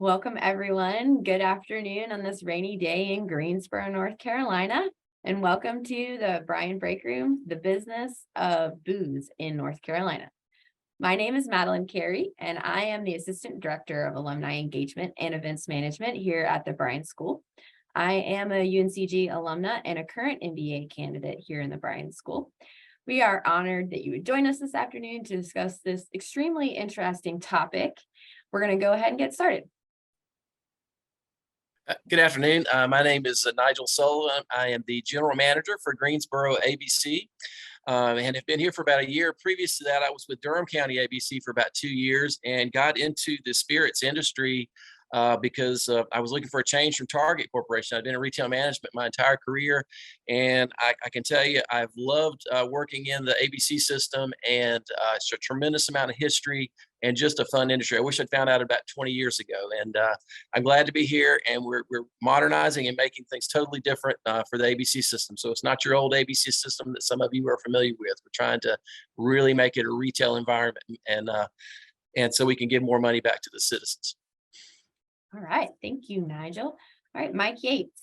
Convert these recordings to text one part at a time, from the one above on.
Welcome, everyone. Good afternoon on this rainy day in Greensboro, North Carolina, and welcome to the Bryan Breakroom, the business of booze in North Carolina. My name is Madeleine Carey, and I am the Assistant Director of Alumni Engagement and Events Management here at the Bryan School. I am a UNCG alumna and a current MBA candidate here in the Bryan School. We are honored that you would join us this afternoon to discuss this extremely interesting topic. We're going to go ahead and get started. Good afternoon. My name is Niegel Sullivan. I am the General Manager for Greensboro ABC and have been here for about a year. Previous to that, I was with Durham County ABC for about 2 years and got into the spirits industry because I was looking for a change from Target Corporation. I've been in retail management my entire career, and I can tell you I've loved working in the ABC system, and it's a tremendous amount of history and just a fun industry. I wish I'd found out about 20 years ago, and I'm glad to be here, and we're modernizing and making things totally different for the ABC system. So it's not your old ABC system that some of you are familiar with. We're trying to really make it a retail environment, and so we can give more money back to the citizens. All right. Thank you, Niegel. All right, Mike Yates.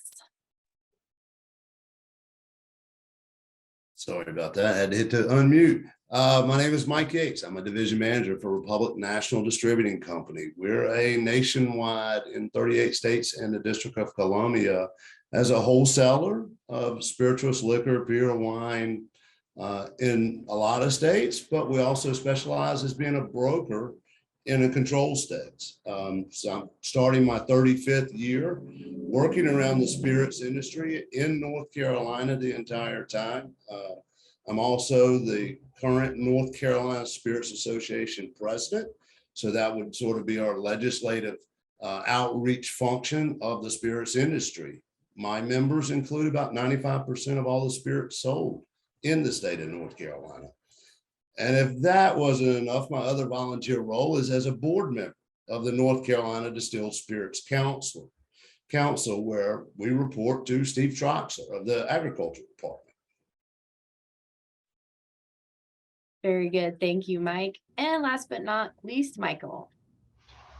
Sorry about that. I had to hit to unmute. My name is Mike Yates. I'm a division manager for Republic National Distributing Company. We're a nationwide in 38 states and the District of Columbia as a wholesaler of spirituous liquor, beer, wine in a lot of states, but we also specialize as being a broker in the control states. So I'm starting my 35th year working around the spirits industry in North Carolina the entire time. I'm also the current North Carolina Spirits Association president. So that would sort of be our legislative outreach function of the spirits industry. My members include about 95% of all the spirits sold in the state of North Carolina. And if that wasn't enough, my other volunteer role is as a board member of the North Carolina Distilled Spirits Council, where we report to Steve Troxler of the Agriculture Department. Very good. Thank you, Mike. And last but not least, Michael.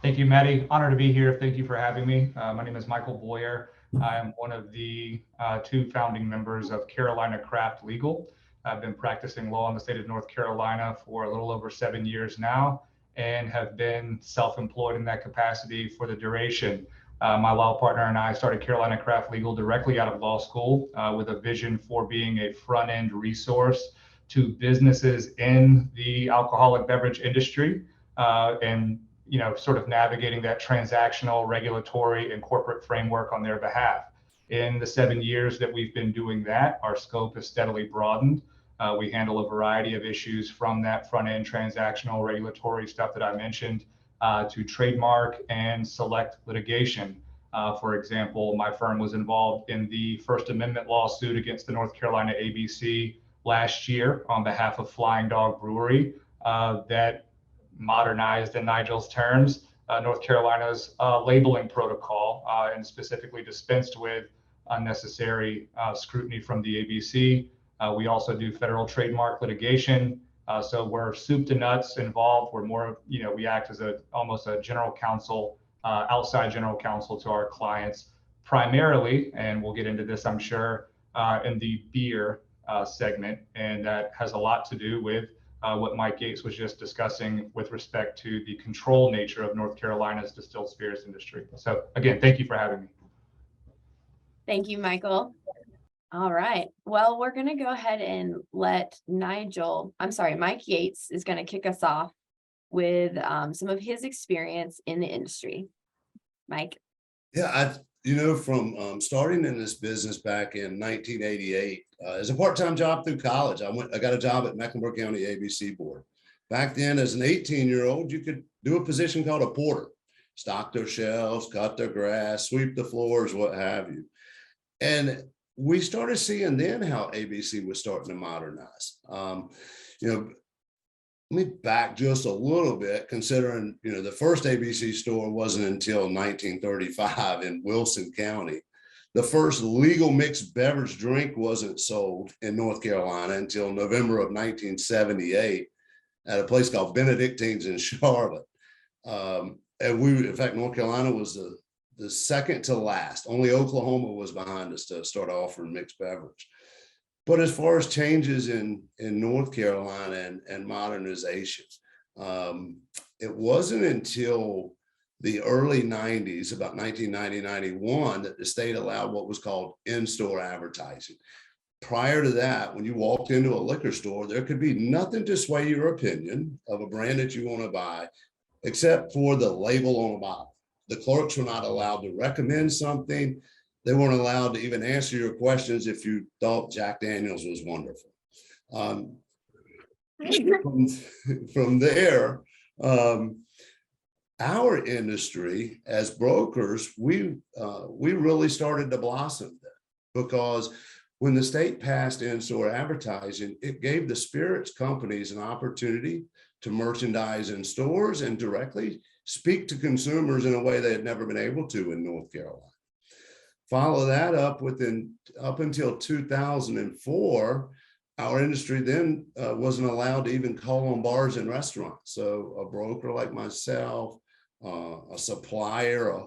Thank you, Maddie. Honored to be here. Thank you for having me. My name is Michael Boyer. I am one of the two founding members of Carolina Craft Legal. I've been practicing law in the state of North Carolina for a little over 7 years now and have been self-employed in that capacity for the duration. My law partner and I started Carolina Craft Legal directly out of law school with a vision for being a front-end resource to businesses in the alcoholic beverage industry and sort of navigating that transactional, regulatory, and corporate framework on their behalf. In the 7 years that we've been doing that, our scope has steadily broadened. We handle a variety of issues from that front-end transactional regulatory stuff that I mentioned to trademark and select litigation. For example, my firm was involved in the First Amendment lawsuit against the North Carolina ABC last year on behalf of Flying Dog Brewery that modernized, in Nigel's terms, North Carolina's labeling protocol and specifically dispensed with unnecessary scrutiny from the ABC. We also do federal trademark litigation. So we're soup to nuts involved. We're more, we act as almost a general counsel, outside general counsel to our clients primarily, and we'll get into this, I'm sure, in the beer segment. And that has a lot to do with what Mike Yates was just discussing with respect to the control nature of North Carolina's distilled spirits industry. So again, thank you for having me. Thank you, Michael. All right. Well, we're going to go ahead and let Mike Yates is going to kick us off with some of his experience in the industry. Mike. Yeah, from starting in this business back in 1988 as a part-time job through college, I got a job at Mecklenburg County ABC Board. Back then, as an 18-year-old, you could do a position called a porter, stock their shelves, cut their grass, sweep the floors, what have you. And we started seeing then how ABC was starting to modernize. Let me back just a little bit, considering, the first ABC store wasn't until 1935 in Wilson County. The first legal mixed beverage drink wasn't sold in North Carolina until November of 1978 at a place called Benedictine's in Charlotte. And in fact, North Carolina was the second to last. Only Oklahoma was behind us to start offering mixed beverage. But as far as changes in North Carolina and modernization, it wasn't until the early 90s, about 1990, 91, that the state allowed what was called in-store advertising. Prior to that, when you walked into a liquor store, there could be nothing to sway your opinion of a brand that you want to buy, except for the label on a bottle. The clerks were not allowed to recommend something. They weren't allowed to even answer your questions if you thought Jack Daniels was wonderful. From there, our industry as brokers, we really started to blossom then, because when the state passed in-store advertising, it gave the spirits companies an opportunity to merchandise in stores and directly speak to consumers in a way they had never been able to in North Carolina. Follow that up up until 2004, our industry then wasn't allowed to even call on bars and restaurants. So a broker like myself, a supplier,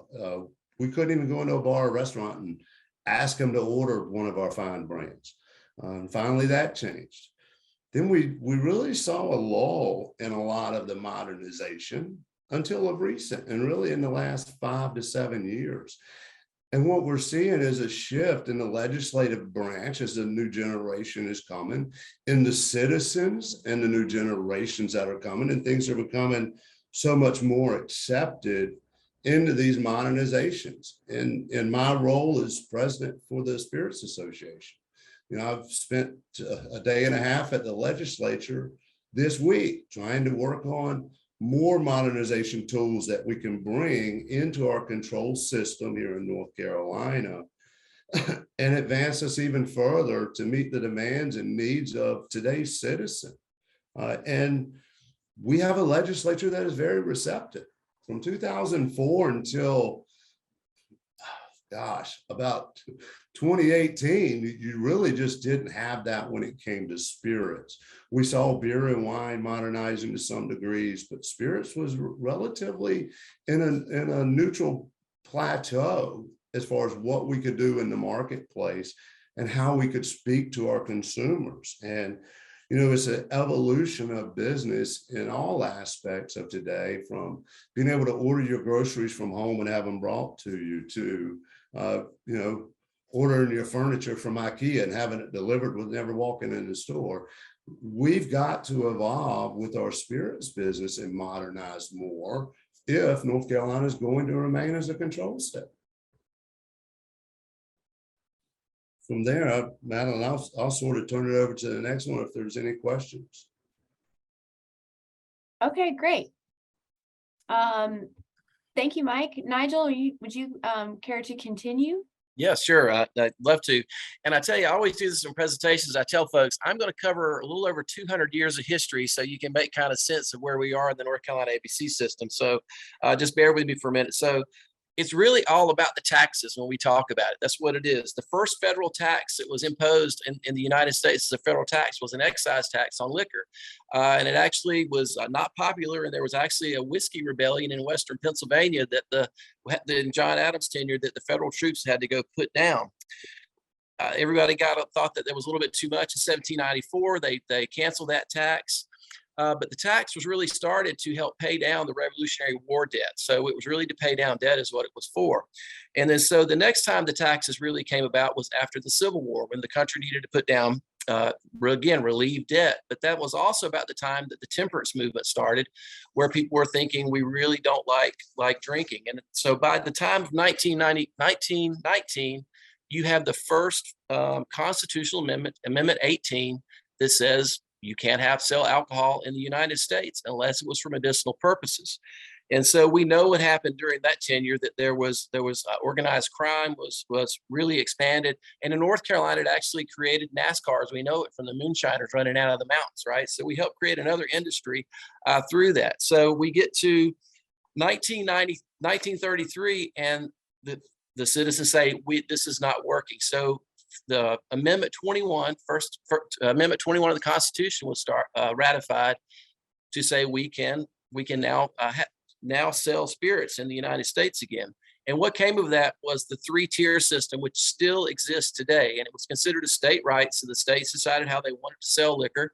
we couldn't even go into a bar or restaurant and ask them to order one of our fine brands. And finally, that changed. Then we really saw a lull in a lot of the modernization until of recent, and really in the last 5 to 7 years. And what we're seeing is a shift in the legislative branch as the new generation is coming, in the citizens and the new generations that are coming, and things are becoming so much more accepted into these modernizations. And in my role as president for the Spirits Association, I've spent a day and a half at the legislature this week trying to work on more modernization tools that we can bring into our control system here in North Carolina and advance us even further to meet the demands and needs of today's citizen. And we have a legislature that is very receptive. From 2004 until, about 2018, you really just didn't have that when it came to spirits. We saw beer and wine modernizing to some degrees, but spirits was relatively in a neutral plateau as far as what we could do in the marketplace and how we could speak to our consumers. And it's an evolution of business in all aspects of today, from being able to order your groceries from home and have them brought to you, to ordering your furniture from IKEA and having it delivered with never walking in the store. We've got to evolve with our spirits business and modernize more if North Carolina is going to remain as a control state. From there, Madeleine, I'll sort of turn it over to the next one if there's any questions. Okay, great. Thank you, Mike. Nigel, would you care to continue? Yeah, sure. I'd love to. And I tell you, I always do this in presentations. I tell folks, I'm going to cover a little over 200 years of history so you can make kind of sense of where we are in the North Carolina ABC system. So just bear with me for a minute. So it's really all about the taxes when we talk about it. That's what it is. The first federal tax that was imposed in the United States as a federal tax was an excise tax on liquor. And it actually was not popular. And there was actually a whiskey rebellion in Western Pennsylvania that in John Adams' tenure that the federal troops had to go put down. Everybody thought that there was a little bit too much. In 1794, they canceled that tax. But the tax was really started to help pay down the Revolutionary War debt. So it was really to pay down debt is what it was for. And then so the next time the taxes really came about was after the Civil War, when the country needed to put down, relieve debt. But that was also about the time that the temperance movement started, where people were thinking we really don't like drinking. And so by the time of 1919, you have the first constitutional amendment, Amendment 18, that says you can't sell alcohol in the United States unless it was for medicinal purposes. And so we know what happened during that tenure, that there was organized crime was really expanded. And in North Carolina, it actually created NASCAR as we know it, from the moonshiners running out of the mountains, right? So we helped create another industry through that. So we get to 1933, and the citizens say, this is not working. So the Amendment 21, Amendment 21 of the Constitution was ratified to say we can now now sell spirits in the United States again. And what came of that was the three-tier system, which still exists today. And it was considered a state right. So the states decided how they wanted to sell liquor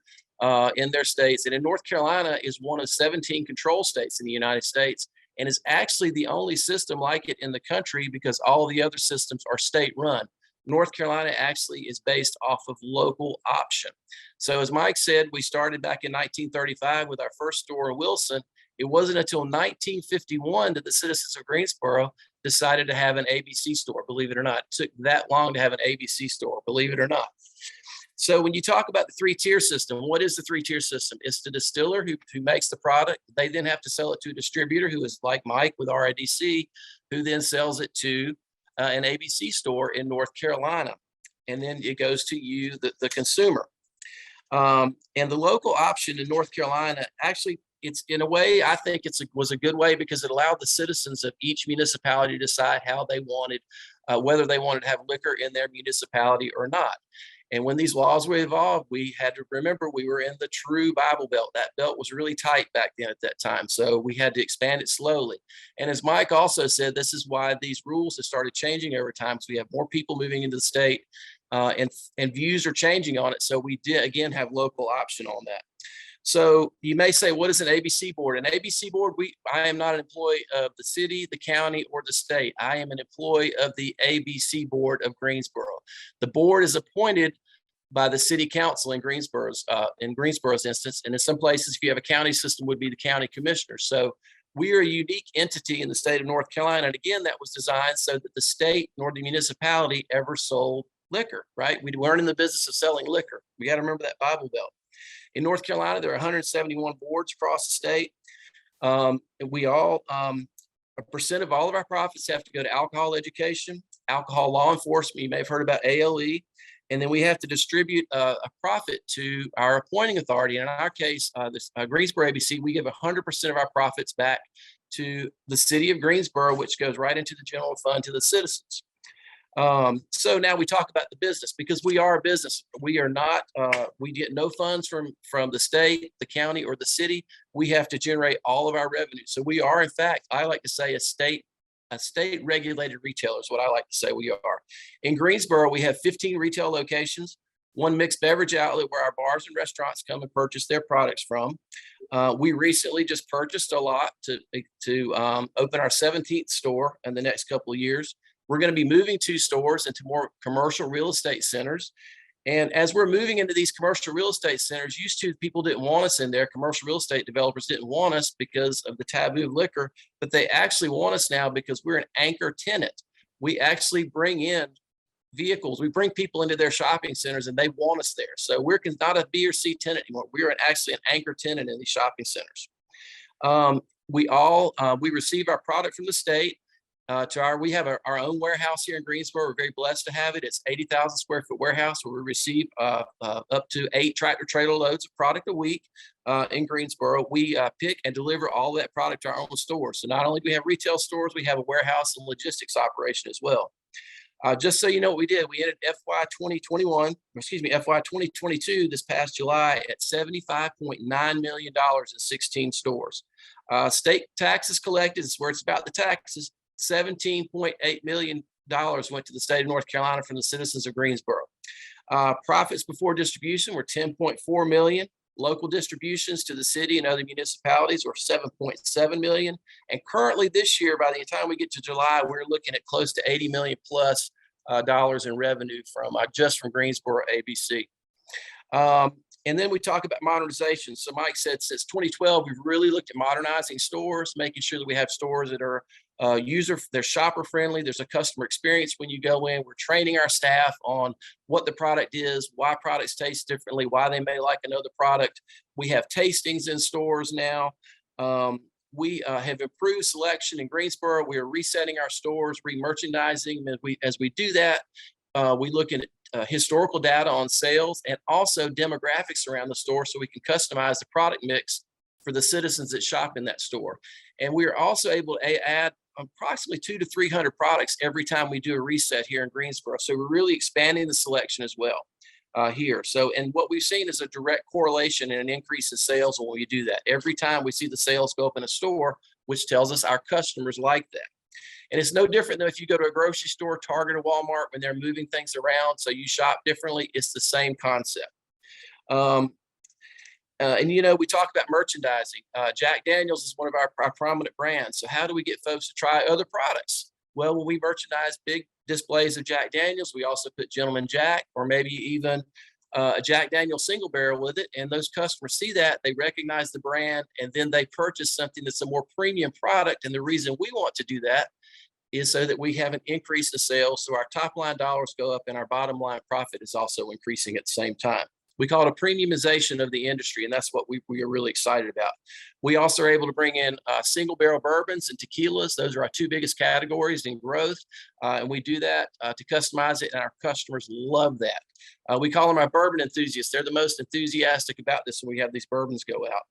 in their states. And in North Carolina is one of 17 control states in the United States, and is actually the only system like it in the country, because all the other systems are state run. North Carolina actually is based off of local option. So as Mike said, we started back in 1935 with our first store in Wilson. It wasn't until 1951 that the citizens of Greensboro decided to have an ABC store, believe it or not. It took that long to have an ABC store, believe it or not. So when you talk about the three-tier system, what is the three-tier system? It's the distiller who makes the product. They then have to sell it to a distributor who is like Mike with RIDC, who then sells it to an ABC store in North Carolina. And then it goes to you, the consumer. And the local option in North Carolina, actually, it's in a way, I think was a good way, because it allowed the citizens of each municipality to decide how they wanted, whether they wanted to have liquor in their municipality or not. And when these laws were evolved, we had to remember we were in the true Bible Belt. That belt was really tight back then at that time. So we had to expand it slowly. And as Mike also said, this is why these rules have started changing over time. So we have more people moving into the state, and views are changing on it. So we did, again, have local option on that. So you may say, what is an ABC board? An ABC board, I am not an employee of the city, the county, or the state. I am an employee of the ABC board of Greensboro. The board is appointed by the city council in Greensboro's instance. And in some places, if you have a county system, would be the county commissioner. So we are a unique entity in the state of North Carolina. And again, that was designed so that the state nor the municipality ever sold liquor, right? We weren't in the business of selling liquor. We got to remember that Bible Belt. In North Carolina, there are 171 boards across the state. And we all, a percent of all of our profits have to go to alcohol education, alcohol law enforcement. You may have heard about ALE. And then we have to distribute a profit to our appointing authority. And in our case, Greensboro ABC, we give 100% of our profits back to the city of Greensboro, which goes right into the general fund to the citizens. So now we talk about the business, because we are a business. We are not, we get no funds from the state, the county, or the city. We have to generate all of our revenue. So we are, in fact, I like to say a state regulated retailer is what I like to say we are. In Greensboro, we have 15 retail locations, one mixed beverage outlet where our bars and restaurants come and purchase their products from. We recently just purchased a lot to open our 17th store in the next couple of years. We're going to be moving 2 stores into more commercial real estate centers. And as we're moving into these commercial real estate centers, used to people didn't want us in there. Commercial real estate developers didn't want us because of the taboo of liquor, but they actually want us now because we're an anchor tenant. We actually bring in vehicles. We bring people into their shopping centers and they want us there. So we're not a B or C tenant anymore. We're actually an anchor tenant in these shopping centers. We receive our product from the state. We have our own warehouse here in Greensboro. We're very blessed to have it. It's 80,000 square foot warehouse where we receive up to 8 tractor trailer loads of product a week in Greensboro. We pick and deliver all that product to our own stores. So not only do we have retail stores, we have a warehouse and logistics operation as well. Just so you know what we did, we ended FY 2022 this past July at $75.9 million in 16 stores. State taxes collected is where it's about the taxes. $17.8 million went to the state of North Carolina from the citizens of Greensboro. Profits before distribution were $10.4 million. Local distributions to the city and other municipalities were $7.7 million. And currently this year, by the time we get to July, we're looking at close to $80 million plus dollars in revenue just from Greensboro ABC. And then we talk about modernization. So Mike said since 2012, we've really looked at modernizing stores, making sure that we have stores that are they're shopper friendly. There's a customer experience when you go in. We're training our staff on what the product is, why products taste differently, why they may like another product. We have tastings in stores now. We have improved selection in Greensboro. We are resetting our stores, re-merchandising. As we do that, we look at historical data on sales and also demographics around the store so we can customize the product mix for the citizens that shop in that store. And we are also able to add approximately 200 to 300 products every time we do a reset here in Greensboro. So we're really expanding the selection as well here. So, and what we've seen is a direct correlation and an increase in sales when we do that. Every time we see the sales go up in a store, which tells us our customers like that. And it's no different than if you go to a grocery store, Target or Walmart, when they're moving things around, so you shop differently. It's the same concept. And we talk about merchandising. Jack Daniels is one of our prominent brands. So how do we get folks to try other products? Well, when we merchandise big displays of Jack Daniels, we also put Gentleman Jack, or maybe even a Jack Daniels single barrel with it. And those customers see that, they recognize the brand, and then they purchase something that's a more premium product. And the reason we want to do that is so that we have an increase in sales. So our top line dollars go up and our bottom line profit is also increasing at the same time. We call it a premiumization of the industry, and that's what we are really excited about. We also are able to bring in single barrel bourbons and tequilas. Those are our two biggest categories in growth, and we do that to customize it, and our customers love that. We call them our bourbon enthusiasts. They're the most enthusiastic about this when we have these bourbons go out.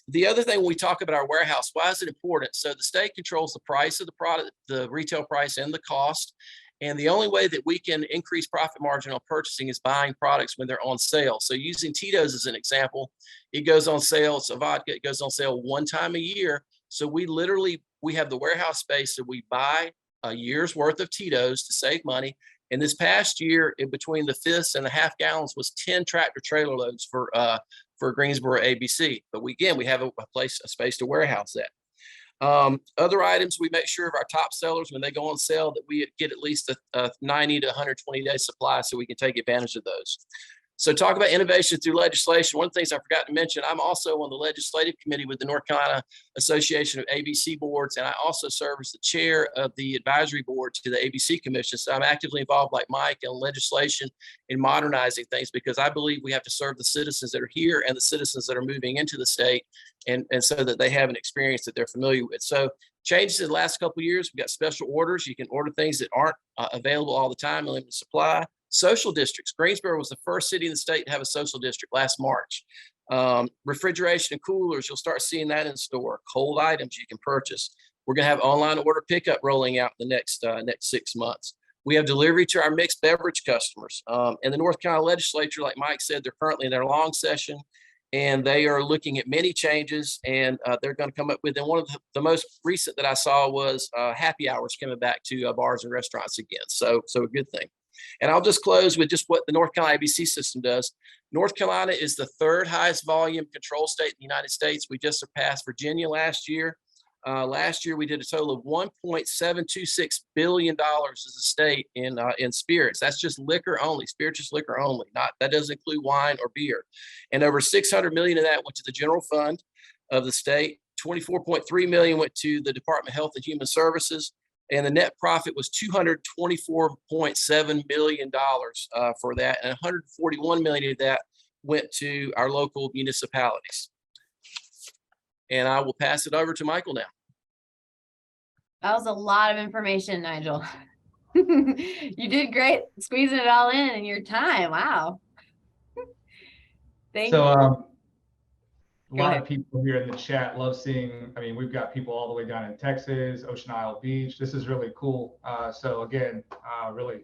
The other thing when we talk about our warehouse, why is it important? So the state controls the price of the product, the retail price and the cost. And the only way that we can increase profit margin on purchasing is buying products when they're on sale. So using Tito's as an example, it goes on sale. So vodka, it goes on sale one time a year. So we have the warehouse space. So we buy a year's worth of Tito's to save money. And this past year, in between the fifths and the half gallons was 10 tractor trailer loads for Greensboro ABC. But we have a space to warehouse that. Other items, we make sure of our top sellers when they go on sale that we get at least a 90 to 120 day supply so we can take advantage of those. So talk about innovation through legislation. One of the things I forgot to mention, I'm also on the legislative committee with the North Carolina Association of ABC Boards, and I also serve as the chair of the advisory board to the ABC Commission. So I'm actively involved, like Mike, in legislation in modernizing things, because I believe we have to serve the citizens that are here and the citizens that are moving into the state, and so that they have an experience that they're familiar with. So changes in the last couple of years, we've got special orders. You can order things that aren't available all the time, limited supply. Social districts. Greensboro was the first city in the state to have a social district last March. Refrigeration and coolers, you'll start seeing that in store. Cold items you can purchase. We're going to have online order pickup rolling out in the next 6 months. We have delivery to our mixed beverage customers. And the North Carolina legislature, like Mike said, they're currently in their long session, and they are looking at many changes, and they're going to come up with, and one of the most recent that I saw was happy hours coming back to bars and restaurants again. So a good thing. And I'll just close with just what the North Carolina ABC system does. North Carolina is the third highest volume control state in the United States. We just surpassed Virginia last year. Last year, we did a total of $1.726 billion as a state in spirits. That's just liquor only, spirituous liquor only. That doesn't include wine or beer. And over 600 million of that went to the general fund of the state. 24.3 million went to the Department of Health and Human Services. And the net profit was $224.7 million for that. And 141 million of that went to our local municipalities. And I will pass it over to Michael now. That was a lot of information, Nigel. You did great squeezing it all in your time. Wow. Thank you. A lot of people here in the chat love seeing, we've got people all the way down in Texas, Ocean Isle Beach. This is really cool. So again, really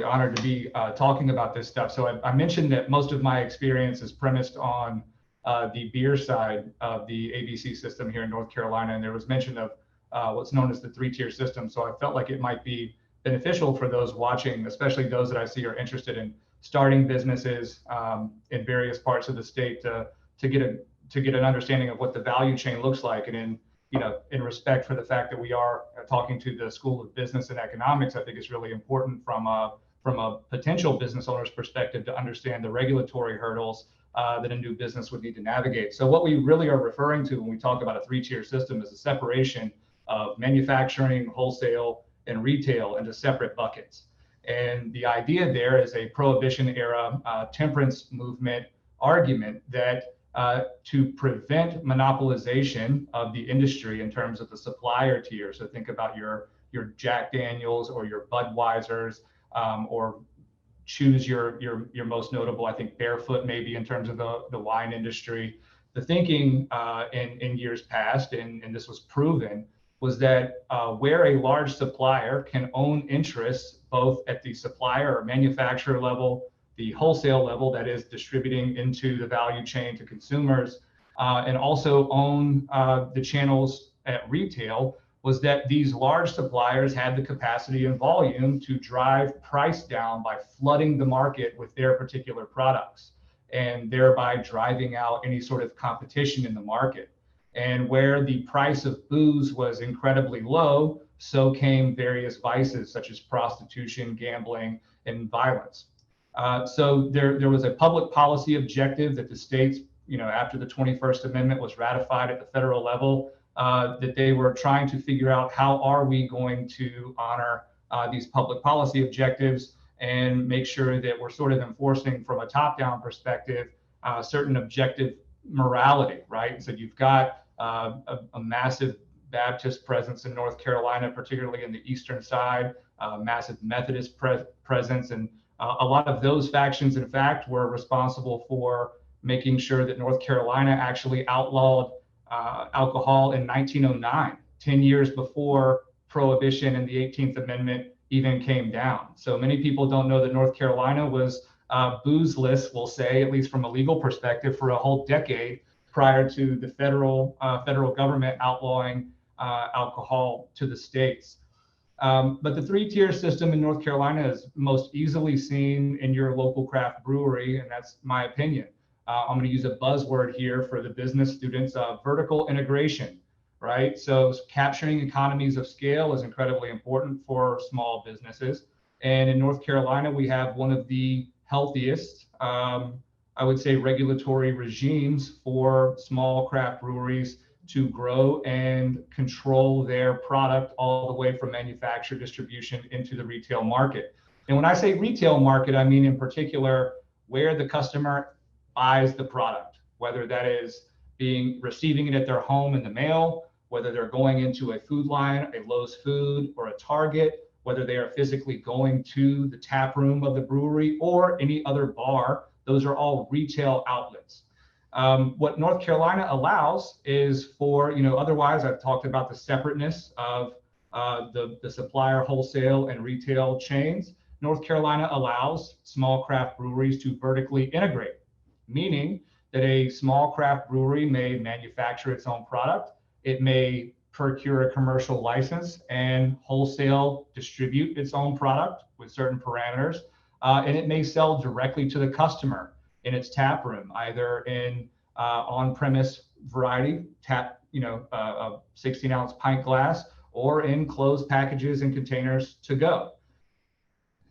honored to be talking about this stuff. So I mentioned that most of my experience is premised on the beer side of the ABC system here in North Carolina. And there was mention of what's known as the 3-tier system. So I felt like it might be beneficial for those watching, especially those that I see are interested in starting businesses in various parts of the state to get an understanding of what the value chain looks like. And in respect for the fact that we are talking to the School of Business and Economics, I think it's really important from a potential business owner's perspective to understand the regulatory hurdles that a new business would need to navigate. So what we really are referring to when we talk about a 3-tier system is a separation of manufacturing, wholesale, and retail into separate buckets. And the idea there is a prohibition era temperance movement argument that to prevent monopolization of the industry in terms of the supplier tier. So think about your Jack Daniels or your Budweisers, or choose your most notable, I think Barefoot maybe in terms of the wine industry. The thinking in years past, and this was proven, was that where a large supplier can own interests both at the supplier or manufacturer level, the wholesale level, that is distributing into the value chain to consumers, and also own the channels at retail, was that these large suppliers had the capacity and volume to drive price down by flooding the market with their particular products, and thereby driving out any sort of competition in the market. And where the price of booze was incredibly low, so came various vices such as prostitution, gambling, and violence. So there was a public policy objective that the states, after the 21st Amendment was ratified at the federal level, that they were trying to figure out how are we going to honor these public policy objectives and make sure that we're sort of enforcing from a top-down perspective certain objective morality, right? So you've got a massive Baptist presence in North Carolina, particularly in the eastern side, massive Methodist presence, and a lot of those factions, in fact, were responsible for making sure that North Carolina actually outlawed alcohol in 1909, 10 years before Prohibition and the 18th Amendment even came down. So many people don't know that North Carolina was boozeless, we'll say, at least from a legal perspective, for a whole decade prior to the federal government outlawing alcohol to the states. But the three-tier system in North Carolina is most easily seen in your local craft brewery, and that's my opinion. I'm going to use a buzzword here for the business students, vertical integration, right? So capturing economies of scale is incredibly important for small businesses. And in North Carolina, we have one of the healthiest, I would say, regulatory regimes for small craft breweries to grow and control their product all the way from manufacturer distribution into the retail market. And when I say retail market, I mean in particular where the customer buys the product, whether that is receiving it at their home in the mail, whether they're going into a food line, a Lowe's Food, or a Target, whether they are physically going to the tap room of the brewery or any other bar. Those are all retail outlets. What North Carolina allows is for, otherwise I've talked about the separateness of the supplier, wholesale, and retail chains. North Carolina allows small craft breweries to vertically integrate, meaning that a small craft brewery may manufacture its own product. It may procure a commercial license and wholesale distribute its own product with certain parameters. And it may sell directly to the customer in its tap room, either in on-premise variety, tap, a 16-ounce pint glass, or in closed packages and containers to go.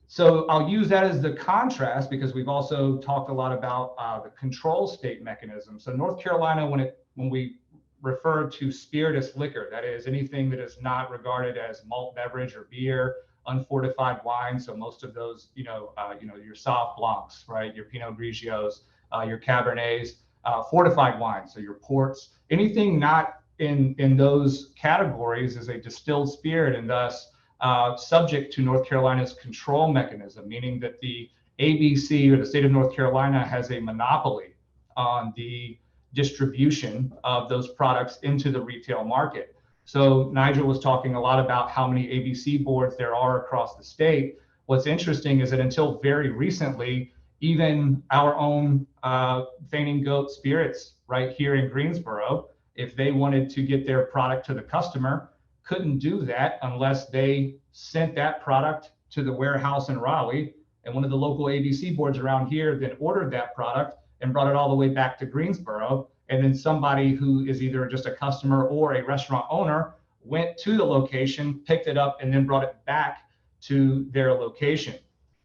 So I'll use that as the contrast because we've also talked a lot about the control state mechanism. So North Carolina, when we refer to spirituous liquor, that is anything that is not regarded as malt beverage or beer, unfortified wine. So most of those, your Sauv Blancs, right? Your Pinot Grigios, your Cabernets, fortified wines. So your ports, anything not in those categories is a distilled spirit and thus subject to North Carolina's control mechanism, meaning that the ABC or the state of North Carolina has a monopoly on the distribution of those products into the retail market. So Nigel was talking a lot about how many ABC boards there are across the state. What's interesting is that until very recently, even our own Feigning Goat Spirits right here in Greensboro, if they wanted to get their product to the customer, couldn't do that unless they sent that product to the warehouse in Raleigh, and one of the local ABC boards around here then ordered that product and brought it all the way back to Greensboro. And then somebody who is either just a customer or a restaurant owner went to the location, picked it up, and then brought it back to their location.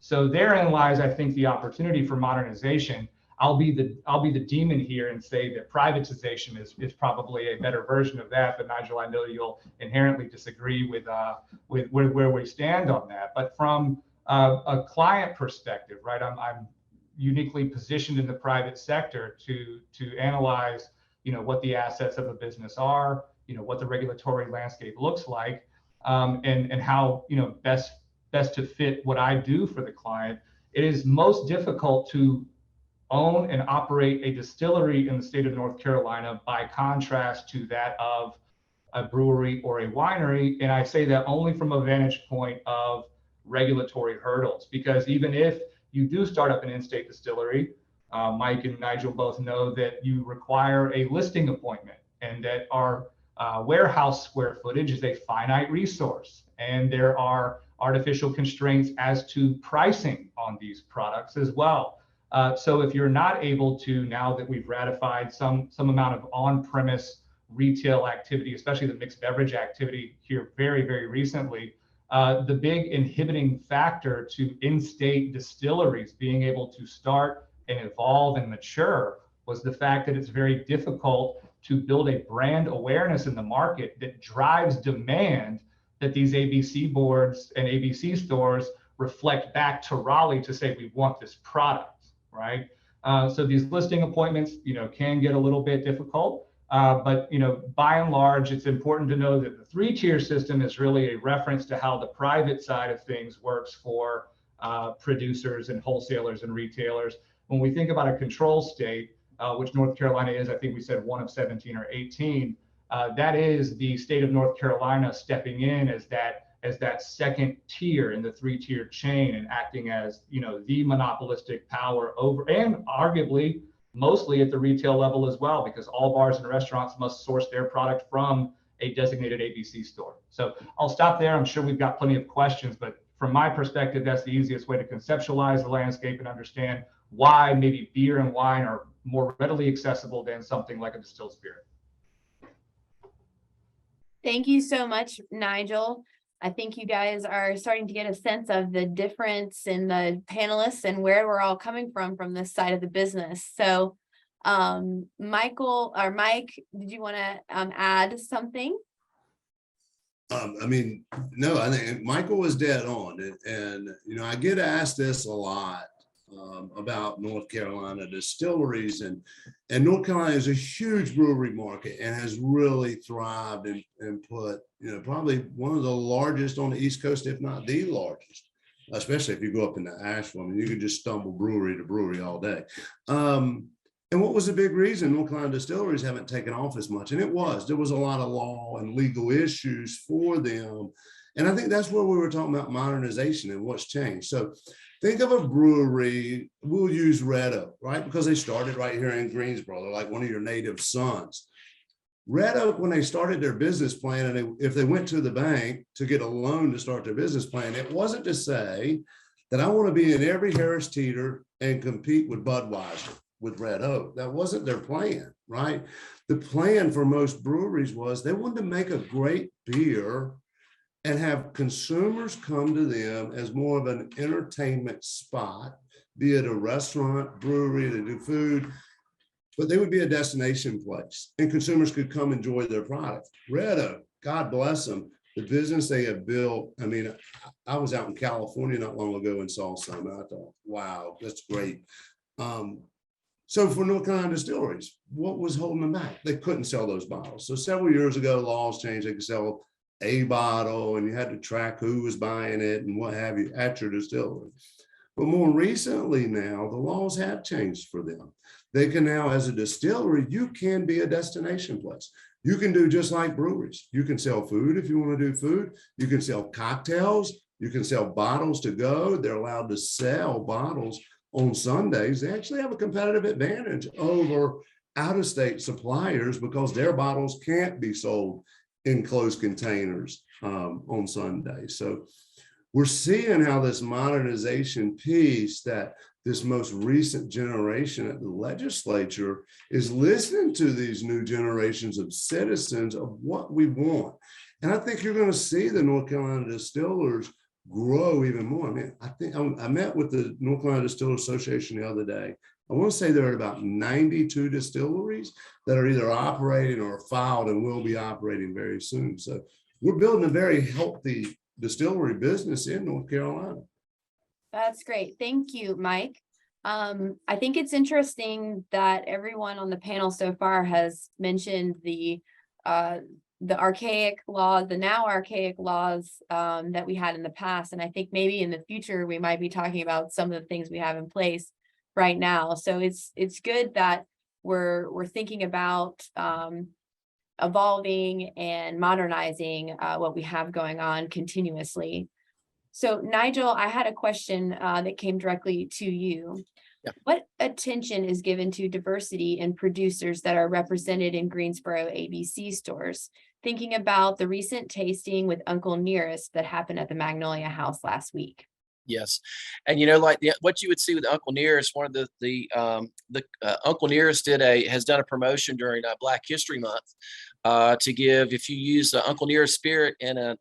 So therein lies, I think, the opportunity for modernization. I'll be the demon here and say that privatization is probably a better version of that. But Nigel, I know you'll inherently disagree with where we stand on that. But from a client perspective, right, I'm uniquely positioned in the private sector to analyze, what the assets of a business are, what the regulatory landscape looks like, and how, best to fit what I do for the client. It is most difficult to own and operate a distillery in the state of North Carolina by contrast to that of a brewery or a winery. And I say that only from a vantage point of regulatory hurdles, because even if you do start up an in-state distillery, Mike and Nigel both know that you require a listing appointment, and that our warehouse square footage is a finite resource, and there are artificial constraints as to pricing on these products as well. So if you're not able to, now that we've ratified some amount of on-premise retail activity, especially the mixed beverage activity here very, very recently, the big inhibiting factor to in-state distilleries being able to start and evolve and mature was the fact that it's very difficult to build a brand awareness in the market that drives demand that these ABC boards and ABC stores reflect back to Raleigh to say, we want this product, right? So these listing appointments, can get a little bit difficult. But by and large, it's important to know that the three-tier system is really a reference to how the private side of things works for producers and wholesalers and retailers. When we think about a control state, which North Carolina is, I think we said 1 of 17 or 18, that is the state of North Carolina stepping in as that second tier in the three-tier chain and acting as the monopolistic power over, and arguably mostly at the retail level as well, because all bars and restaurants must source their product from a designated ABC store. So I'll stop there. I'm sure we've got plenty of questions, but from my perspective, that's the easiest way to conceptualize the landscape and understand why maybe beer and wine are more readily accessible than something like a distilled spirit. Thank you so much, Nigel. I think you guys are starting to get a sense of the difference in the panelists and where we're all coming from this side of the business. So Michael or Mike, did you want to add something? No, I think Michael was dead on. And I get asked this a lot about North Carolina distilleries, and North Carolina is a huge brewery market and has really thrived and put, probably one of the largest on the East Coast, if not the largest, especially if you go up into Asheville. I mean, you could just stumble brewery to brewery all day. And what was the big reason North Carolina distilleries haven't taken off as much? And there was a lot of law and legal issues for them. And I think that's where we were talking about modernization and what's changed. So think of a brewery, we'll use Red Oak, right? Because they started right here in Greensboro. They're like one of your native sons. Red Oak, when they started their business plan, and if they went to the bank to get a loan to start their business plan, it wasn't to say that I want to be in every Harris Teeter and compete with Budweiser with Red Oak. That wasn't their plan, right? The plan for most breweries was they wanted to make a great beer and have consumers come to them as more of an entertainment spot, be it a restaurant, brewery, they do food, but they would be a destination place and consumers could come enjoy their product. Red Oak, God bless them, the business they have built. I mean, I was out in California not long ago and saw some, and I thought, wow, that's great. So for North Carolina distilleries, what was holding them back? They couldn't sell those bottles. So several years ago, laws changed. They could sell a bottle and you had to track who was buying it and what have you at your distillery. But more recently now, the laws have changed for them. They can now, as a distillery, you can be a destination place. You can do just like breweries. You can sell food if you want to do food. You can sell cocktails. You can sell bottles to go. They're allowed to sell bottles on Sundays. They actually have a competitive advantage over out-of-state suppliers because their bottles can't be sold in closed containers on Sundays. So we're seeing how this modernization piece, that this most recent generation at the legislature is listening to these new generations of citizens of what we want. And I think you're going to see the North Carolina distillers grow even more. I mean, I think I met with the North Carolina Distillers Association the other day. I want to say there are about 92 distilleries that are either operating or filed and will be operating very soon. So we're building a very healthy distillery business in North Carolina. That's great. Thank you, Mike. I think it's interesting that everyone on the panel so far has mentioned the archaic laws, the now archaic laws that we had in the past. And I think maybe in the future, we might be talking about some of the things we have in place right now. So it's good that we're thinking about evolving and modernizing what we have going on continuously. So Nigel, I had a question that came directly to you. What attention is given to diversity in producers that are represented in Greensboro ABC stores? Thinking about the recent tasting with Uncle Nearest that happened at the Magnolia House last week. Yes, and you know, like what you would see with Uncle Nearest, one of Uncle Nearest has done a promotion during Black History Month to give, if you use Uncle Nearest spirit in an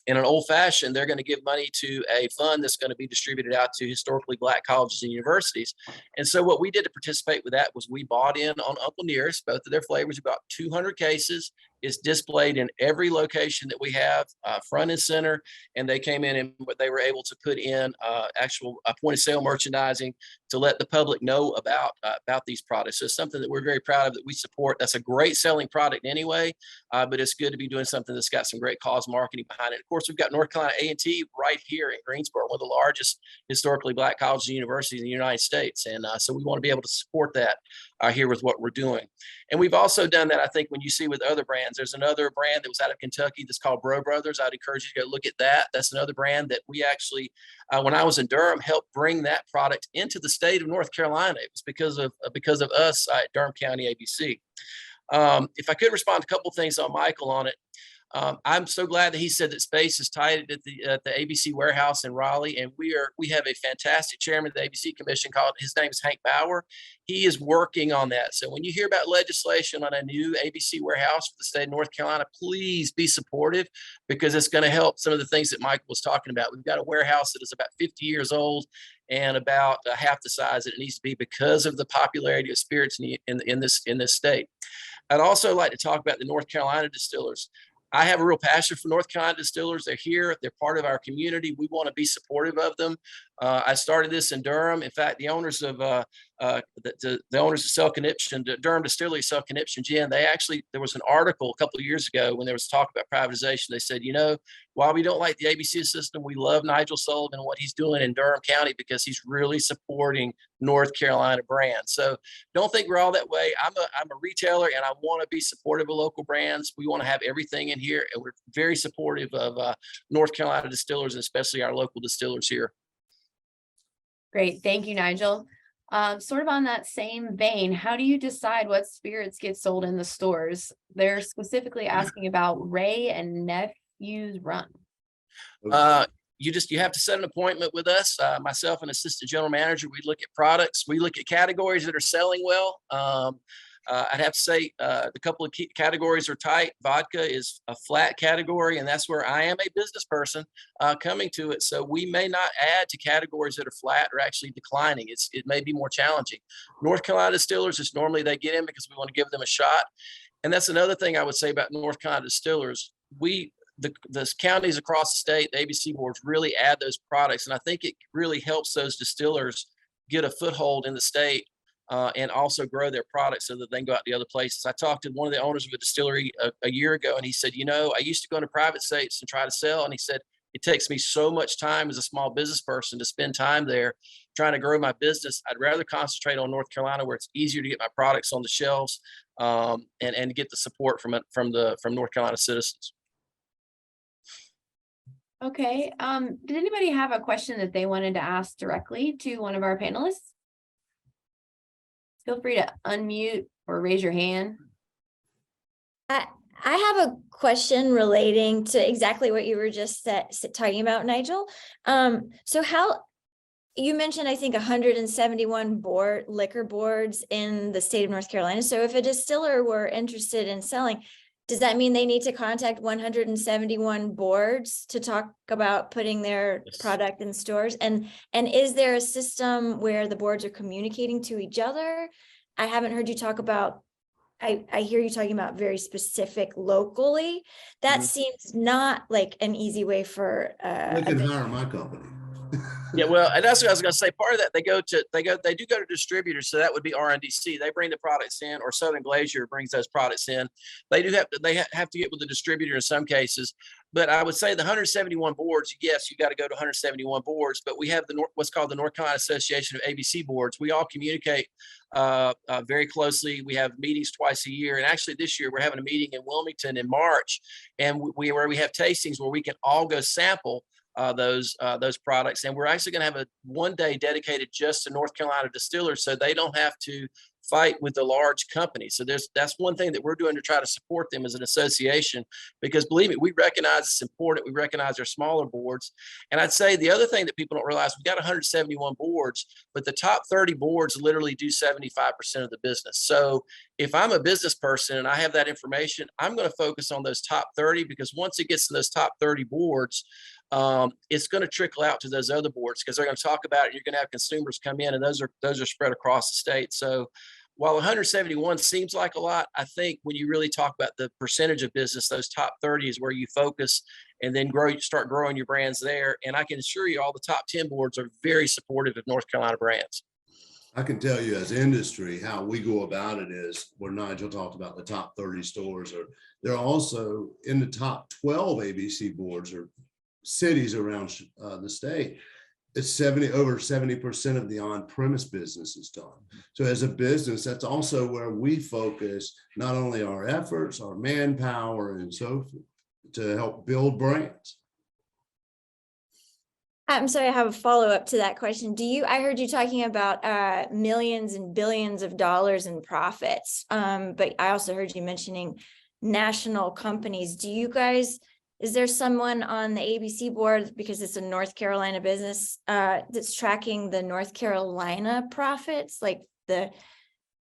old fashioned, they're going to give money to a fund that's going to be distributed out to historically Black colleges and universities. And so what we did to participate with that was we bought in on Uncle Nearest, both of their flavors, about 200 cases. It's displayed in every location that we have, front and center, and they came in and they were able to put in actual point of sale merchandising to let the public know about these products. So it's something that we're very proud of, that we support. That's a great selling product anyway, but it's good to be doing something that's got some great cause marketing behind it. Of course, we've got North Carolina A&T right here in Greensboro, one of the largest historically Black colleges and universities in the United States, and so we want to be able to support that here with what we're doing. And we've also done that, I think, when you see with other brands. There's another brand that was out of Kentucky that's called Bro Brothers. I'd encourage you to go look at that. That's another brand that we actually, when I was in Durham, helped bring that product into the state of North Carolina. It was because of us at Durham County ABC. If I could respond to a couple of things on Michael on it. I'm so glad that he said that space is tight at the ABC warehouse in Raleigh, and we have a fantastic chairman of the ABC Commission his name is Hank Bauer. He is working on that. So when you hear about legislation on a new ABC warehouse for the state of North Carolina, please be supportive, because it's going to help some of the things that Michael was talking about. We've got a warehouse that is about 50 years old and about half the size that it needs to be because of the popularity of spirits in this state. I'd also like to talk about the North Carolina distillers. I have a real passion for North Carolina distillers. They're here. They're part of our community. We want to be supportive of them. I started this in Durham. In fact, the owners of Cell Conniption, Durham Distillery, Cell Conniption Gin, there was an article a couple of years ago when there was talk about privatization. They said, while we don't like the ABC system, we love Niegel Sullivan and what he's doing in Durham County because he's really supporting North Carolina brands. So don't think we're all that way. I'm a retailer and I want to be supportive of local brands. We want to have everything in here, and we're very supportive of North Carolina distillers, and especially our local distillers here. Great. Thank you, Nigel. Sort of on that same vein, how do you decide what spirits get sold in the stores? They're specifically asking about Ray and Nephew's Run. You have to set an appointment with us. Myself and assistant general manager, we look at products. We look at categories that are selling well. I'd have to say the couple of key categories are tight. Vodka is a flat category, and that's where I am a business person coming to it. So we may not add to categories that are flat or actually declining. It may be more challenging. North Carolina distillers is normally they get in because we want to give them a shot. And that's another thing I would say about North Carolina distillers. The counties across the state, the ABC boards really add those products. And I think it really helps those distillers get a foothold in the state and also grow their products so that they can go out to other places. I talked to one of the owners of a distillery a year ago, and he said, I used to go into private states and try to sell. And he said, it takes me so much time as a small business person to spend time there trying to grow my business. I'd rather concentrate on North Carolina, where it's easier to get my products on the shelves and get the support from North Carolina citizens. Okay. Did anybody have a question that they wanted to ask directly to one of our panelists? Feel free to unmute or raise your hand. I have a question relating to exactly what you were just talking about, Nigel. So you mentioned, I think, 171 liquor boards in the state of North Carolina. So if a distiller were interested in selling, does that mean they need to contact 171 boards to talk about putting their product in stores? And is there a system where the boards are communicating to each other? I haven't heard you talk about, I hear you talking about very specific locally. That seems not like an easy way for They can hire my company. Yeah, well, and that's what I was going to say. Part of that, they do go to distributors. So that would be RNDC. They bring the products in, or Southern Glacier brings those products in. They have to get with the distributor in some cases. But I would say the 171 boards, yes, you got to go to 171 boards. But we have what's called the North Carolina Association of ABC boards. We all communicate very closely. We have meetings twice a year. And actually this year we're having a meeting in Wilmington in March, and where we have tastings where we can all go sample those products. And we're actually going to have a one day dedicated just to North Carolina distillers, so they don't have to fight with the large companies. So that's one thing that we're doing to try to support them as an association, because believe me, we recognize it's important. We recognize their smaller boards. And I'd say the other thing that people don't realize, we've got 171 boards, but the top 30 boards literally do 75% of the business. So if I'm a business person and I have that information, I'm going to focus on those top 30, because once it gets to those top 30 boards, it's going to trickle out to those other boards, because they're going to talk about it. You're going to have consumers come in, and those are spread across the state. So while 171 seems like a lot, I think when you really talk about the percentage of business, those top 30 is where you focus, and then start growing your brands there. And I can assure you all the top 10 boards are very supportive of North Carolina brands. I can tell you as industry, how we go about it is where Nigel talked about the top 30 stores, or they're also in the top 12 ABC boards or cities around the state. It's over 70% of the on-premise business is done. So as a business, that's also where we focus not only our efforts, our manpower, and so forth, to help build brands. I'm sorry, I have a follow-up to that question. I heard you talking about millions and billions of dollars in profits, but I also heard you mentioning national companies. Is there someone on the ABC board, because it's a North Carolina business, that's tracking the North Carolina profits, like the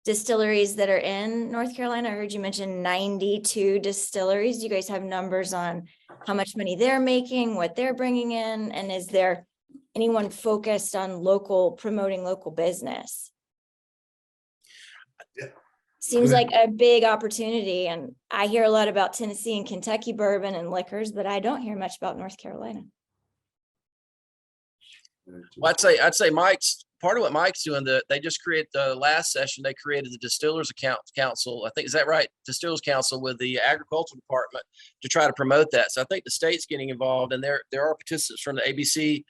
distilleries that are in North Carolina? I heard you mention 92 distilleries. Do you guys have numbers on how much money they're making, what they're bringing in? And is there anyone focused on promoting local business? Yeah. Seems like a big opportunity. And I hear a lot about Tennessee and Kentucky bourbon and liquors, but I don't hear much about North Carolina. Well, I'd say part of what Mike's doing, they just created the last session, they created the Distillers Council. I think, is that right? Distillers Council with the agricultural department to try to promote that. So I think the state's getting involved, and there are participants from the ABC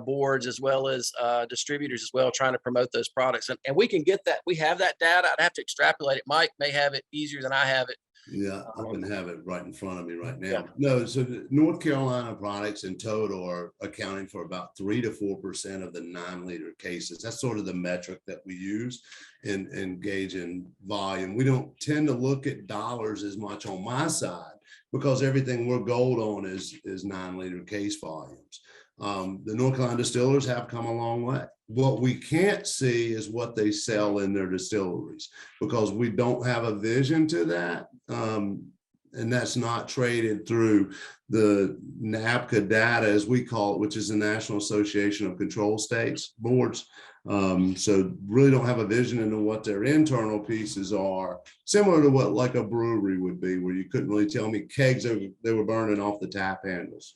boards as well as distributors as well, trying to promote those products. And we can get that. We have that data. I'd have to extrapolate it. Mike may have it easier than I have it. Yeah, I can have it right in front of me right now. Yeah. No, so the North Carolina products in total are accounting for about 3 to 4% of the 9-liter cases. That's sort of the metric that we use in gauging volume. We don't tend to look at dollars as much on my side, because everything we're gold on is 9-liter case volumes. The North Carolina distillers have come a long way. What we can't see is what they sell in their distilleries, because we don't have a vision to that. And that's not traded through the NABCA data, as we call it, which is the National Association of Control States boards. So really don't have a vision into what their internal pieces are, similar to what like a brewery would be, where you couldn't really tell me kegs they were burning off the tap handles.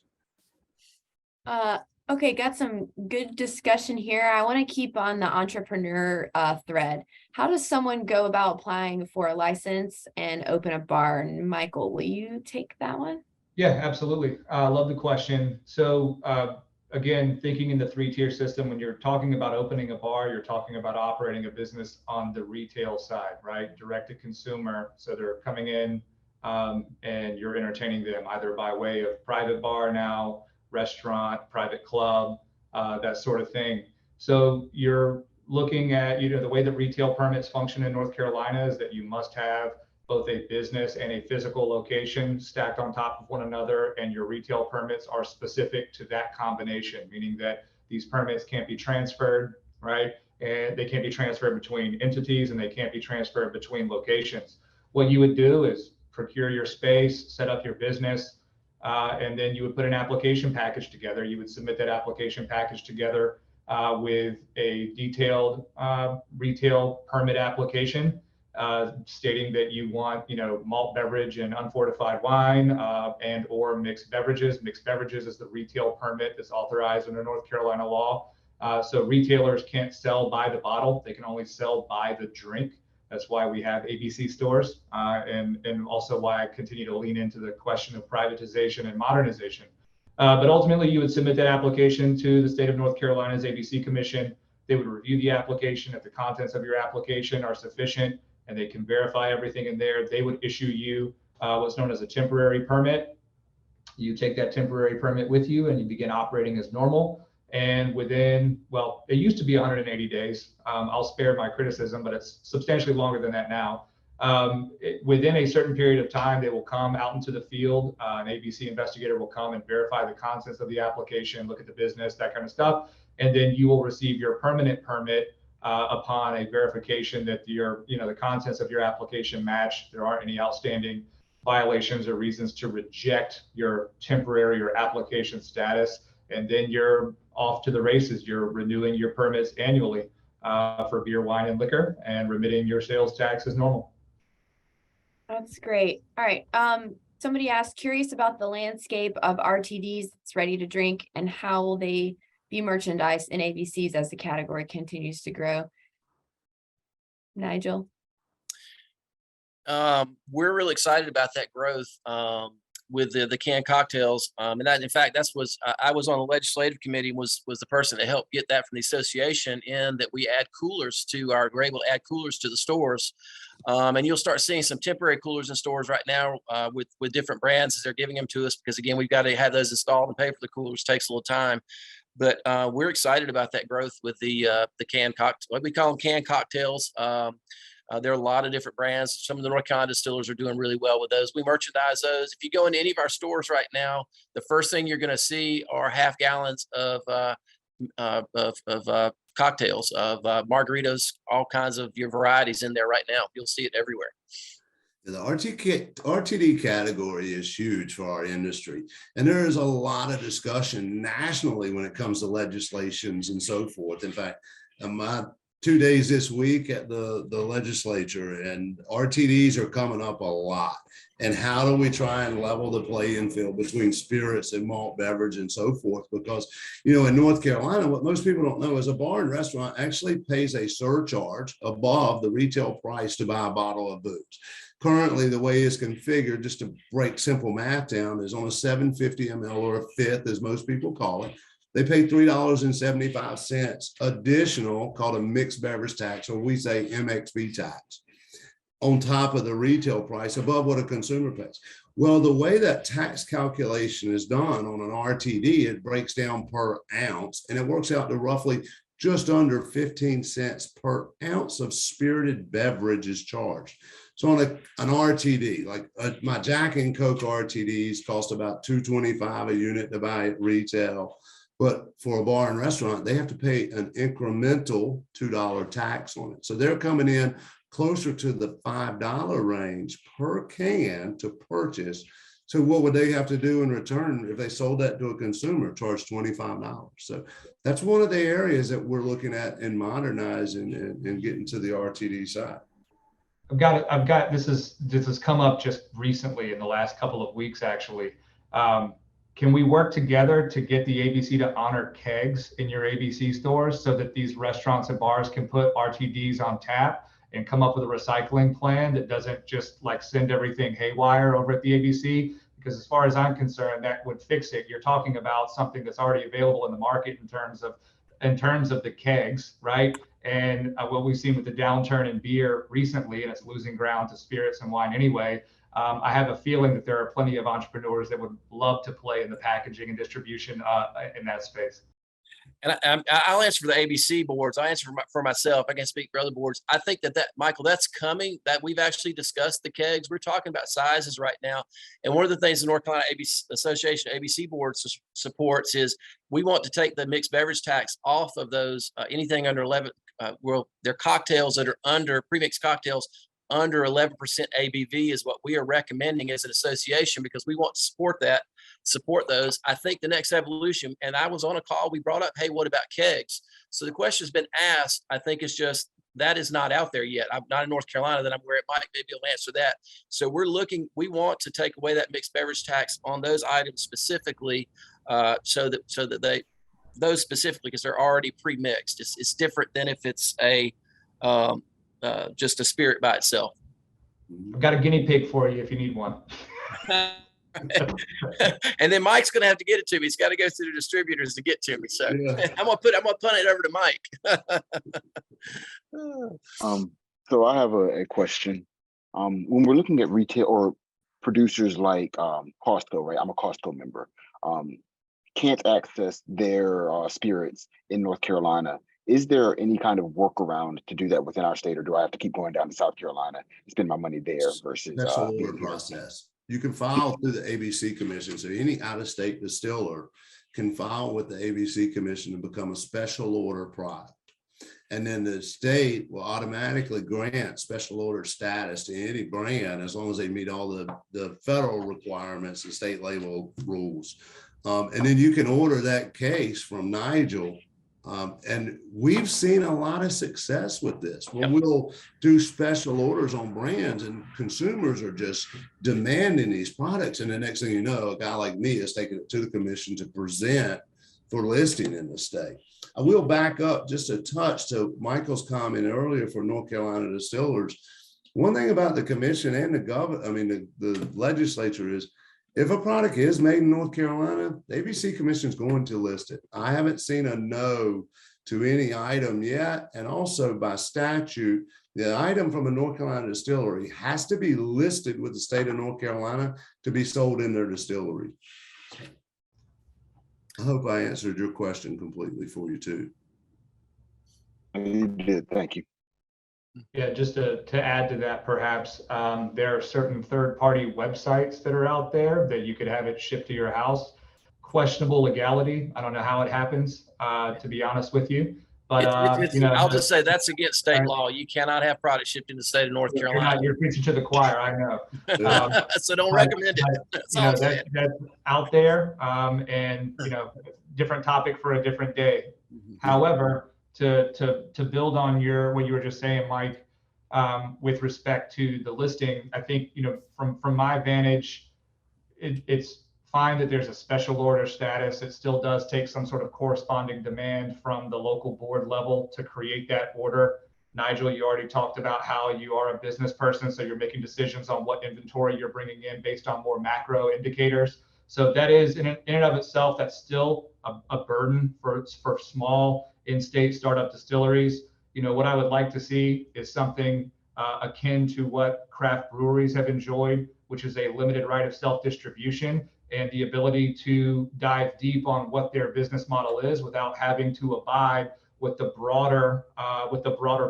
Okay, got some good discussion here. I want to keep on the entrepreneur thread. How does someone go about applying for a license and open a bar? And Michael, will you take that one? Yeah, absolutely. Love the question. So again, thinking in the 3-tier system, when you're talking about opening a bar, you're talking about operating a business on the retail side, right? Direct to consumer. So they're coming in and you're entertaining them either by way of private bar now, restaurant, private club, that sort of thing. So you're looking at, the way that retail permits function in North Carolina is that you must have both a business and a physical location stacked on top of one another, and your retail permits are specific to that combination, meaning that these permits can't be transferred, right? And they can't be transferred between entities, and they can't be transferred between locations. What you would do is procure your space, set up your business, and then you would put an application package together. You would submit that application package together with a detailed retail permit application stating that you want, malt beverage and unfortified wine and or mixed beverages. Mixed beverages is the retail permit that's authorized under North Carolina law. So retailers can't sell by the bottle. They can only sell by the drink. That's why we have ABC stores, and also why I continue to lean into the question of privatization and modernization. But ultimately, you would submit that application to the state of North Carolina's ABC Commission. They would review the application. If the contents of your application are sufficient and they can verify everything in there, they would issue you what's known as a temporary permit. You take that temporary permit with you and you begin operating as normal. And within, well, it used to be 180 days. I'll spare my criticism, but it's substantially longer than that now. Within a certain period of time, they will come out into the field. An ABC investigator will come and verify the contents of the application, look at the business, that kind of stuff. And then you will receive your permanent permit upon a verification that the contents of your application match. There aren't any outstanding violations or reasons to reject your temporary or application status. And then you're off to the races. You're renewing your permits annually for beer, wine, and liquor, and remitting your sales tax as normal. That's great. All right. Somebody asked, curious about the landscape of RTDs that's ready to drink and how will they be merchandised in ABCs as the category continues to grow? Nigel? We're really excited about that growth with the canned cocktails. And that, in fact, I was on the legislative committee, was the person that helped get that from the association, in that we're able to add coolers to the stores. And you'll start seeing some temporary coolers in stores right now with different brands as they're giving them to us, because again, we've got to have those installed and pay for the coolers. Takes a little time. But we're excited about that growth with the canned cocktails. What we call them, canned cocktails. There are a lot of different brands. Some of the North Carolina distillers are doing really well with those. We merchandise those. If you go into any of our stores right now, the first thing you're going to see are half gallons of cocktails, of margaritas, all kinds of your varieties in there right now. You'll see it everywhere. The RTD category is huge for our industry, and there is a lot of discussion nationally when it comes to legislations and so forth. In fact, my 2 days this week at the legislature, and RTDs are coming up a lot. And how do we try and level the playing field between spirits and malt beverage and so forth? Because, in North Carolina, what most people don't know is a bar and restaurant actually pays a surcharge above the retail price to buy a bottle of booze. Currently, the way it's configured, just to break simple math down, is on a 750 ml or a fifth, as most people call it. They pay $3.75 additional, called a mixed beverage tax, or we say MXB tax, on top of the retail price, above what a consumer pays. Well, the way that tax calculation is done on an RTD, it breaks down per ounce, and it works out to roughly just under 15 cents per ounce of spirited beverage is charged. So on an RTD, like my Jack and Coke RTDs cost about $2.25 a unit to buy at retail. But for a bar and restaurant, they have to pay an incremental $2 tax on it. So they're coming in closer to the $5 range per can to purchase. So what would they have to do in return if they sold that to a consumer? Charge $25. So that's one of the areas that we're looking at in modernizing and getting to the RTD side. I've got this has come up just recently in the last couple of weeks, actually. Can we work together to get the ABC to honor kegs in your ABC stores so that these restaurants and bars can put RTDs on tap and come up with a recycling plan that doesn't just like send everything haywire over at the ABC? Because as far as I'm concerned, that would fix it. You're talking about something that's already available in the market in terms of the kegs, right? And what we've seen with the downturn in beer recently, and it's losing ground to spirits and wine anyway, I have a feeling that there are plenty of entrepreneurs that would love to play in the packaging and distribution in that space. And I'll answer for the ABC boards. I answer for myself. I can speak for other boards. I think that Michael, that's coming. That we've actually discussed the kegs. We're talking about sizes right now. And one of the things the North Carolina Association ABC board supports is we want to take the mixed beverage tax off of those anything under 11. They're cocktails that are under pre-mixed cocktails under 11% ABV is what we are recommending as an association, because we want to support those. I think the next evolution, and I was on a call, we brought up, hey, what about kegs? So the question has been asked. I think it's just that is not out there yet. I'm not in North Carolina that I'm where it might maybe will answer that. So we want to take away that mixed beverage tax on those items specifically, so that those specifically, because they're already pre-mixed. It's different than if it's just a spirit by itself. I've got a guinea pig for you if you need one. And then Mike's going to have to get it to me. He's got to go through the distributors to get to me. So yeah. I'm gonna punt it over to Mike. So I have a question. When we're looking at retail or producers like Costco, right? I'm a Costco member. Can't access their spirits in North Carolina. Is there any kind of workaround to do that within our state, or do I have to keep going down to South Carolina and spend my money there versus Special order being here? process. You can file through the ABC Commission. So any out-of-state distiller can file with the ABC Commission and become a special order product. And then the state will automatically grant special order status to any brand as long as they meet all the federal requirements and state label rules. And then you can order that case from Niegel. And we've seen a lot of success with this. When we'll do special orders on brands and consumers are just demanding these products. And the next thing you know, a guy like me is taking it to the commission to present for listing in the state. I will back up just a touch to Michael's comment earlier for North Carolina distillers. One thing about the commission and the government, I mean, the legislature is, if a product is made in North Carolina, the ABC Commission is going to list it. I haven't seen a no to any item yet. And also by statute, the item from a North Carolina distillery has to be listed with the state of North Carolina to be sold in their distillery. I hope I answered your question completely for you too. You did, thank you. Yeah, just to add to that, perhaps there are certain third-party websites that are out there that you could have it shipped to your house. Questionable legality. I don't know how it happens, to be honest with you. But I'll just say that's against state law. You cannot have product shipped in the state of North Carolina. You're preaching to the choir, I know. So don't recommend it. That's all I'm saying. That's out there, and different topic for a different day. However, to build on what you were just saying, Mike, with respect to the listing, I think from my vantage, it's fine that there's a special order status. It still does take some sort of corresponding demand from the local board level to create that order. Niegel, you already talked about how you are a business person, so you're making decisions on what inventory you're bringing in based on more macro indicators. So that is in and of itself, that's still a burden for small in-state startup distilleries. What I would like to see is something akin to what craft breweries have enjoyed, which is a limited right of self-distribution and the ability to dive deep on what their business model is without having to abide with the broader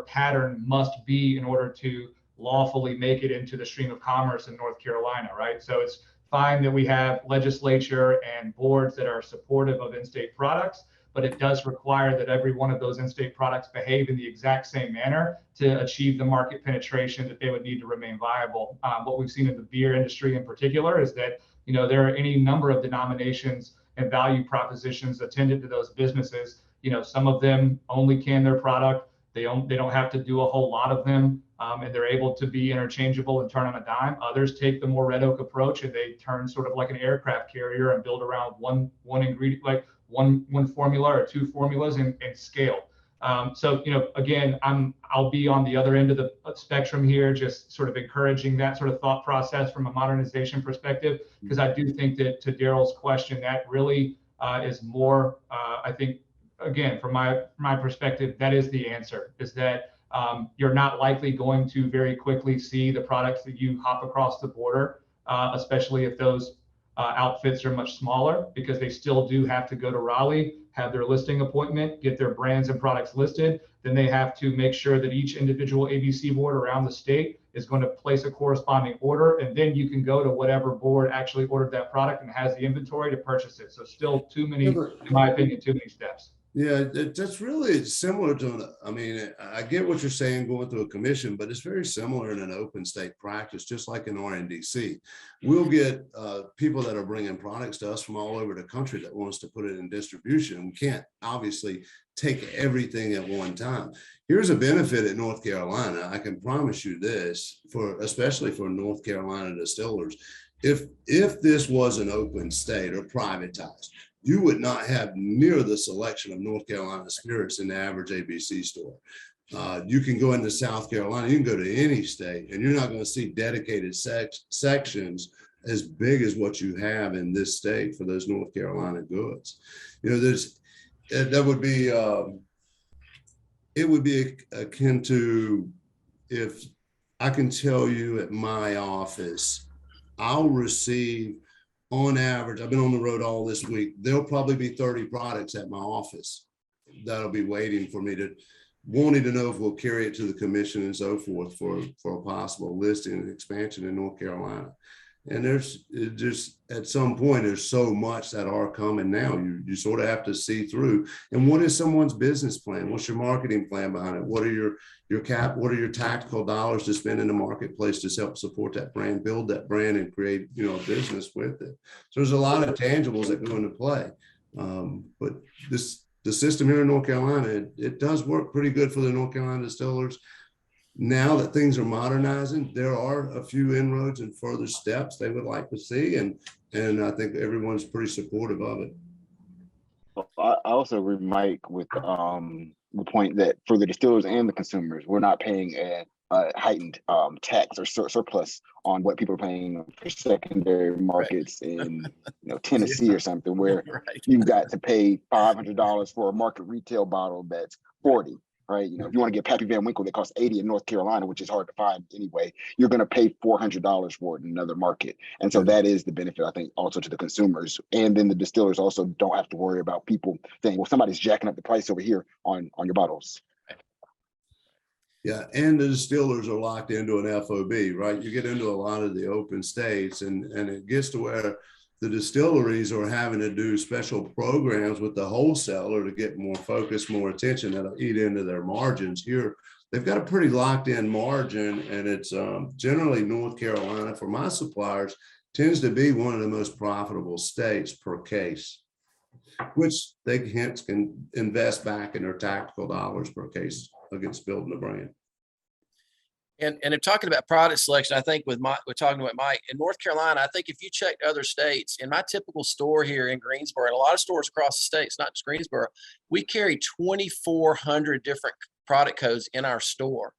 pattern must be in order to lawfully make it into the stream of commerce in North Carolina, right? So it's fine that we have legislature and boards that are supportive of in-state products, but it does require that every one of those in-state products behave in the exact same manner to achieve the market penetration that they would need to remain viable. What we've seen in the beer industry in particular is that there are any number of denominations and value propositions attendant to those businesses. Some of them only can their product. They don't have to do a whole lot of them, and they're able to be interchangeable and turn on a dime. Others take the more red oak approach and they turn sort of like an aircraft carrier and build around one ingredient, like one formula or two formulas and scale. So again, I'll be on the other end of the spectrum here, just sort of encouraging that sort of thought process from a modernization perspective, because I do think that, to Daryl's question, that really is more. I think, again, from my perspective, that is the answer. Is that you're not likely going to very quickly see the products that you hop across the border, especially if those outfits are much smaller, because they still do have to go to Raleigh, have their listing appointment, get their brands and products listed. Then they have to make sure that each individual ABC board around the state is going to place a corresponding order. And then you can go to whatever board actually ordered that product and has the inventory to purchase it. So still too many, in my opinion, too many steps. Yeah, that's really similar to, I get what you're saying going through a commission, but it's very similar in an open state practice, just like in RNDC. We'll get people that are bringing products to us from all over the country that wants to put it in distribution. We can't obviously take everything at one time. Here's a benefit at North Carolina. I can promise you this, especially for North Carolina distillers. If this was an open state or privatized, you would not have near the selection of North Carolina spirits in the average ABC store. You can go into South Carolina, you can go to any state, and you're not going to see dedicated sections as big as what you have in this state for those North Carolina goods. It would be akin to, if I can tell you at my office, I'll receive, on average, I've been on the road all this week, there'll probably be 30 products at my office that'll be waiting for me, to wanting to know if we'll carry it to the commission and so forth for a possible listing and expansion in North Carolina. And there's just, at some point, there's so much that are coming now. You sort of have to see through. And what is someone's business plan? What's your marketing plan behind it? What are what are your tactical dollars to spend in the marketplace to help support that brand, build that brand, and create, you know, a business with it? So there's a lot of tangibles that go into play. But the system here in North Carolina, it does work pretty good for the North Carolina distillers. Now that things are modernizing, there are a few inroads and further steps they would like to see, and I think everyone's pretty supportive of it. I also agree, Mike, with the point that for the distillers and the consumers, we're not paying a heightened tax or surplus on what people are paying for secondary markets in Tennessee or something, where you've got to pay $500 for a market retail bottle that's $40. Right, if you want to get Pappy Van Winkle that costs $80 in North Carolina, which is hard to find anyway, you're going to pay $400 for it in another market. And so that is the benefit, I think, also to the consumers. And then the distillers also don't have to worry about people saying, well, somebody's jacking up the price over here on your bottles. Yeah, and the distillers are locked into an FOB, right? You get into a lot of the open states, and it gets to where the distilleries are having to do special programs with the wholesaler to get more focus, more attention, that'll eat into their margins. Here, they've got a pretty locked in margin, and it's generally North Carolina, for my suppliers, tends to be one of the most profitable states per case, which they hence can invest back in their tactical dollars per case against building a brand. And in talking about product selection, I think we're talking with Mike, in North Carolina, I think if you check other states, in my typical store here in Greensboro, and a lot of stores across the states, not just Greensboro, we carry 2,400 different product codes in our store.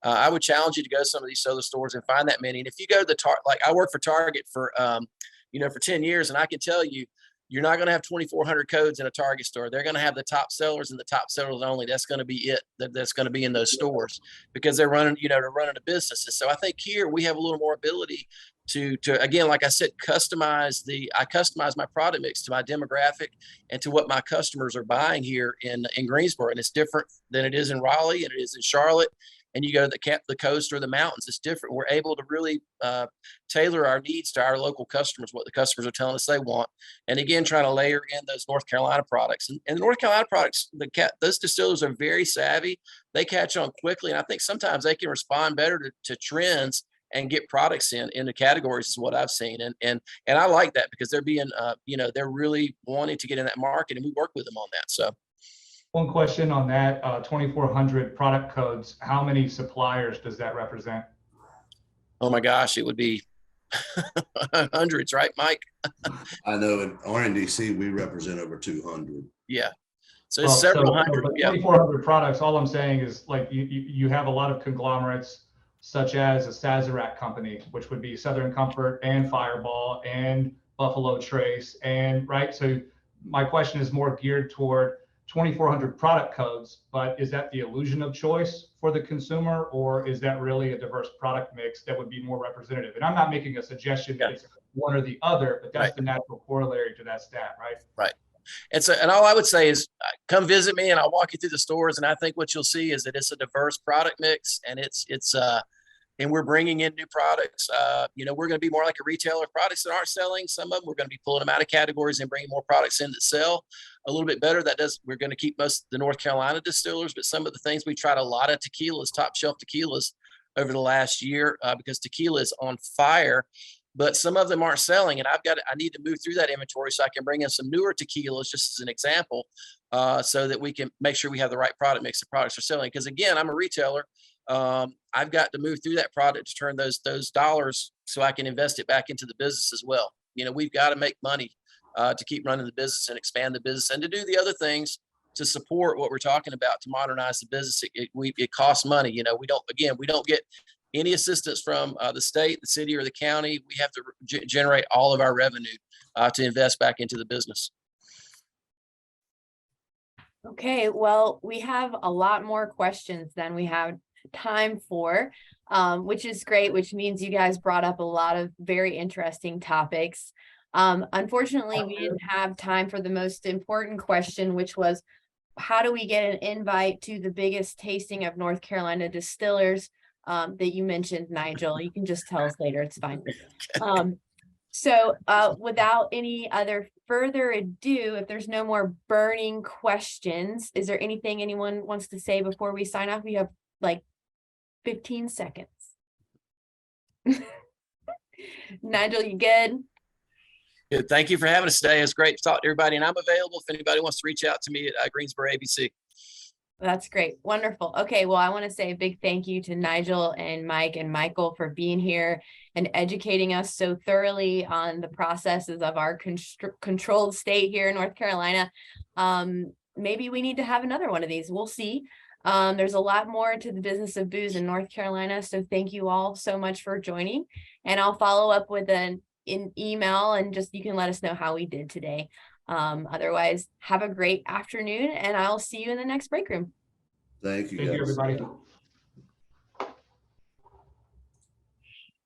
I would challenge you to go to some of these other stores and find that many. And if you go to the like I worked for Target for for 10 years, and I can tell you, you're not going to have 2,400 codes in a Target store. They're going to have the top sellers and the top sellers only. That's going to be it. That's going to be in those stores because they're running, they're running a business. And so I think here we have a little more ability to again, like I said, I customize my product mix to my demographic and to what my customers are buying here in Greensboro. And it's different than it is in Raleigh and it is in Charlotte. And you go to the coast or the mountains, it's different. We're able to really tailor our needs to our local customers, what the customers are telling us they want. And again, trying to layer in those North Carolina products. And the North Carolina products, those distillers are very savvy. They catch on quickly. And I think sometimes they can respond better to trends and get products in the categories is what I've seen. And I like that because they're being, they're really wanting to get in that market, and we work with them on that. So. One question on that, 2,400 product codes, how many suppliers does that represent? Oh my gosh, it would be hundreds, right, Mike? I know in RNDC, we represent over 200. Yeah. So it's several hundred. 2,400 products, all I'm saying is like you have a lot of conglomerates such as a Sazerac company, which would be Southern Comfort and Fireball and Buffalo Trace. And right, so my question is more geared toward 2,400 product codes, but is that the illusion of choice for the consumer, or is that really a diverse product mix that would be more representative? And I'm not making a suggestion that it's one or the other, but that's the natural corollary to that stat, right? Right. And all I would say is come visit me and I'll walk you through the stores. And I think what you'll see is that it's a diverse product mix, and and we're bringing in new products. We're going to be more like a retailer of products that aren't selling. Some of them, we're going to be pulling them out of categories and bringing more products in that sell a little bit better. We're going to keep most of the North Carolina distillers, but some of the things, we tried a lot of tequilas, top shelf tequilas over the last year because tequila is on fire, but some of them aren't selling. And I need to move through that inventory so I can bring in some newer tequilas, just as an example, so that we can make sure we have the right product mix the products are selling. Because again, I'm a retailer. I've got to move through that product to turn those dollars so I can invest it back into the business as well. We've got to make money to keep running the business and expand the business and to do the other things to support what we're talking about, to modernize the business. It costs money. We don't get any assistance from the state, the city, or the county. We have to generate all of our revenue to invest back into the business. Okay, well, we have a lot more questions than we have time for, which is great, which means you guys brought up a lot of very interesting topics. Unfortunately, we didn't have time for the most important question, which was, how do we get an invite to the biggest tasting of North Carolina distillers that you mentioned, Nigel? You can just tell us later, it's fine. So without any other further ado, if there's no more burning questions, is there anything anyone wants to say before we sign off? We have like 15 seconds. Nigel, you good? Good. Thank you for having us today. It's great to talk to everybody, and I'm available if anybody wants to reach out to me at Greensboro ABC. That's great. Wonderful. Okay. Well, I want to say a big thank you to Nigel and Mike and Michael for being here and educating us so thoroughly on the processes of our controlled state here in North Carolina. Maybe we need to have another one of these. We'll see. There's a lot more to the business of booze in North Carolina. So thank you all so much for joining. And I'll follow up with an email, and just you can let us know how we did today. Otherwise, have a great afternoon, and I'll see you in the next break room. Thank you, Thank you, guys. everybody.